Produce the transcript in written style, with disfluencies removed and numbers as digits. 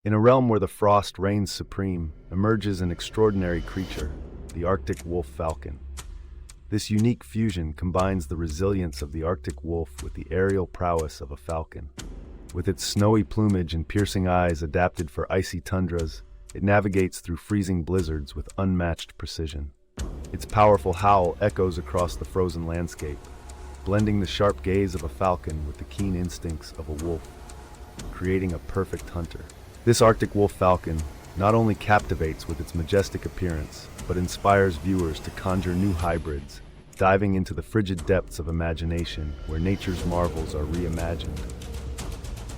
In a realm where the frost reigns supreme, emerges an extraordinary creature, the Arctic Wolf Falcon. This unique fusion combines the resilience of the Arctic wolf with the aerial prowess of a falcon. With its snowy plumage and piercing eyes adapted for icy tundras, it navigates through freezing blizzards with unmatched precision. Its powerful howl echoes across the frozen landscape, blending the sharp gaze of a falcon with the keen instincts of a wolf, creating a perfect hunter. This Arctic Wolf Falcon not only captivates with its majestic appearance, but inspires viewers to conjure new hybrids, diving into the frigid depths of imagination where nature's marvels are reimagined.